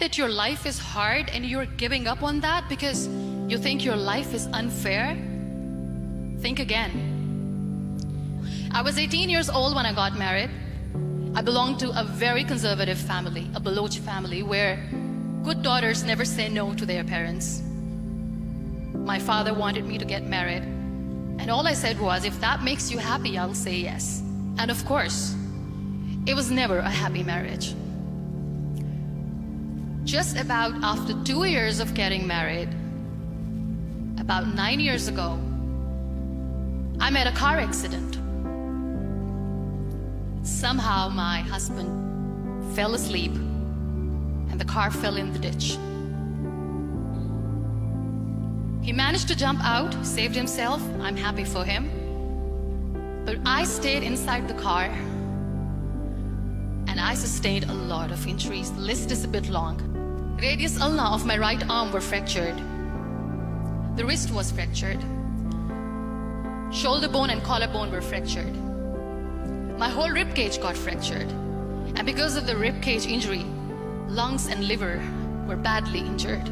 that your life is hard and you're giving up on that because you think your life is unfair, think again. I was 18 years old when I got married. I belonged to a very conservative family, a Baloch family, where good daughters never say no to their parents. My father wanted me to get married, and all I said was, if that makes you happy, I'll say yes. And of course, it was never a happy marriage. Just about after 2 years of getting married, about 9 years ago, I met a car accident. Somehow my husband fell asleep and the car fell in the ditch. He managed to jump out, saved himself. I'm happy for him. But I stayed inside the car and I sustained a lot of injuries. The list is a bit long. Radius ulna of my right arm were fractured. The wrist was fractured. Shoulder bone and collarbone were fractured. My whole rib cage got fractured. And because of the rib cage injury, lungs and liver were badly injured.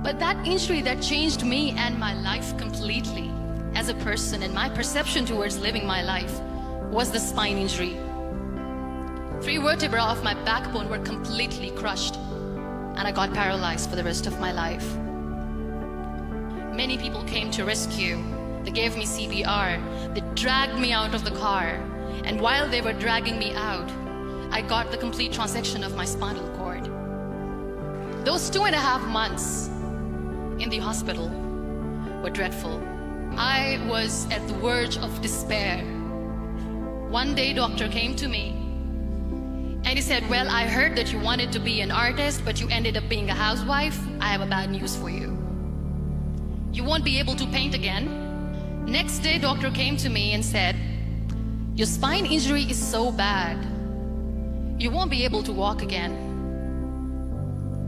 But that injury that changed me and my life completely as a person and my perception towards living my life was the spine injury. 3 vertebrae of my backbone were completely crushed and I got paralyzed for the rest of my life. Many people came to rescue. They gave me CPR. They dragged me out of the car. And while they were dragging me out, I got the complete transection of my spinal cord. Those 2.5 months in the hospital were dreadful. I was at the verge of despair. One day, doctor came to me and he said, well, I heard that you wanted to be an artist, but you ended up being a housewife. I have a bad news for you. You won't be able to paint again. Next day, doctor came to me and said, your spine injury is so bad, you won't be able to walk again.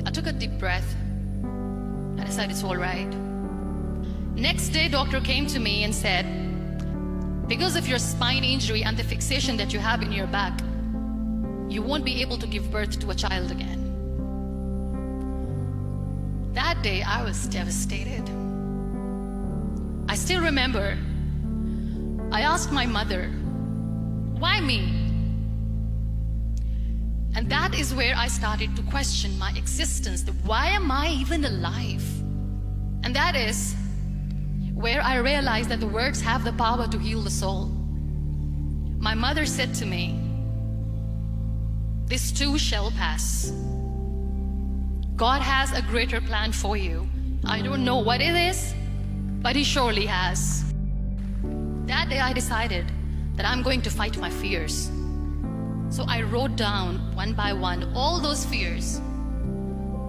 I took a deep breath and I said, it's all right. Next day, doctor came to me and said, because of your spine injury and the fixation that you have in your back, you won't be able to give birth to a child again. That day, I was devastated. I still remember, I asked my mother, why me? And that is where I started to question my existence. Why am I even alive? And that is where I realized that the words have the power to heal the soul. My mother said to me, this too shall pass. God has a greater plan for you. I don't know what it is, but He surely has. That day I decided that I'm going to fight my fears. So I wrote down one by one all those fears.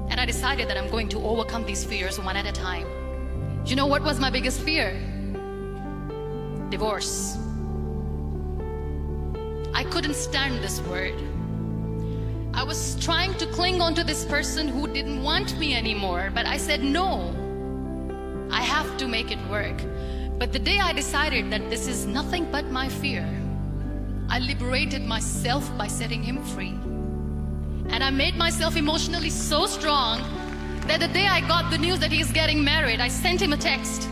And I decided that I'm going to overcome these fears one at a time. You know what was my biggest fear? Divorce. I couldn't stand this word. I was trying to cling on to this person who didn't want me anymore, but I said no. I have to make it work. But the day I decided that this is nothing but my fear, I liberated myself by setting him free. And I made myself emotionally so strong that the day I got the news that he's getting married, I sent him a text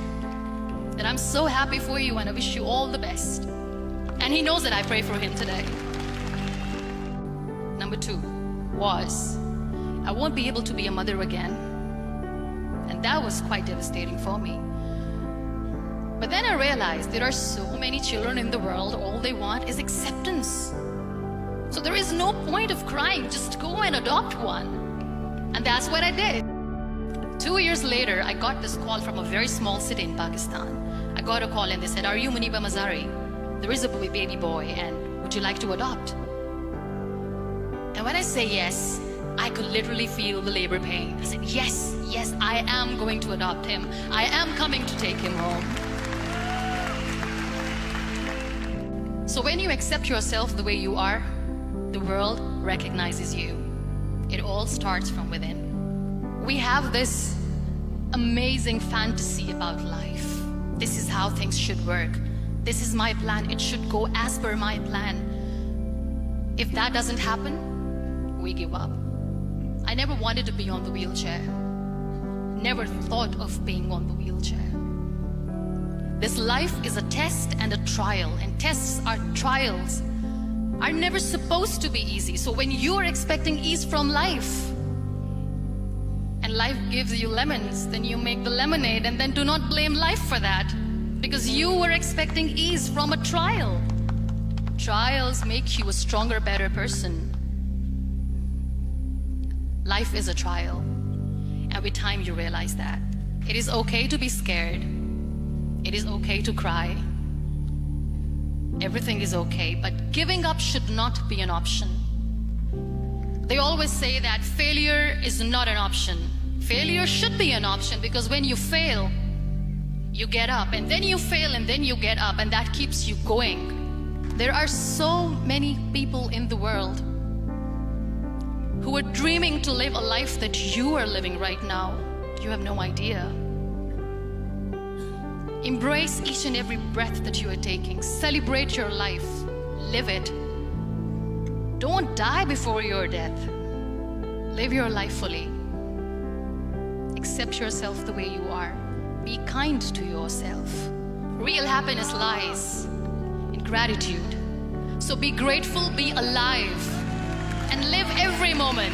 that I'm so happy for you and I wish you all the best. And he knows that I pray for him today. Number 2 was, I won't be able to be a mother again. And that was quite devastating for me. But then I realized there are so many children in the world, all they want is acceptance. So there is no point of crying, just go and adopt one. And that's what I did. 2 years later, I got this call from a very small city in Pakistan. I got a call and they said, are you Muniba Mazari? There is a baby boy and would you like to adopt? And when I say yes, I could literally feel the labor pain. I said, yes, yes, I am going to adopt him. I am coming to take him home. So when you accept yourself the way you are, the world recognizes you. It all starts from within. We have this amazing fantasy about life. This is how things should work. This is my plan. It should go as per my plan. If that doesn't happen, we give up. I never wanted to be on the wheelchair. Never thought of being on the wheelchair. This life is a test and a trial, and tests are trials are never supposed to be easy. So when you are expecting ease from life, and life gives you lemons, then you make the lemonade, and then do not blame life for that, because you were expecting ease from a trial. Trials make you a stronger, better person. Life is a trial, and with time you realize that. It is okay to be scared. It is okay to cry. Everything is okay, but giving up should not be an option. They always say that failure is not an option. Failure should be an option, because when you fail, you get up, and then you fail, and then you get up, and that keeps you going. There are so many people in the world who are dreaming to live a life that you are living right now. You have no idea. Embrace each and every breath that you are taking. Celebrate your life. Live it. Don't die before your death. Live your life fully. Accept yourself the way you are. Be kind to yourself. Real happiness lies in gratitude. So be grateful, be alive, and live every moment.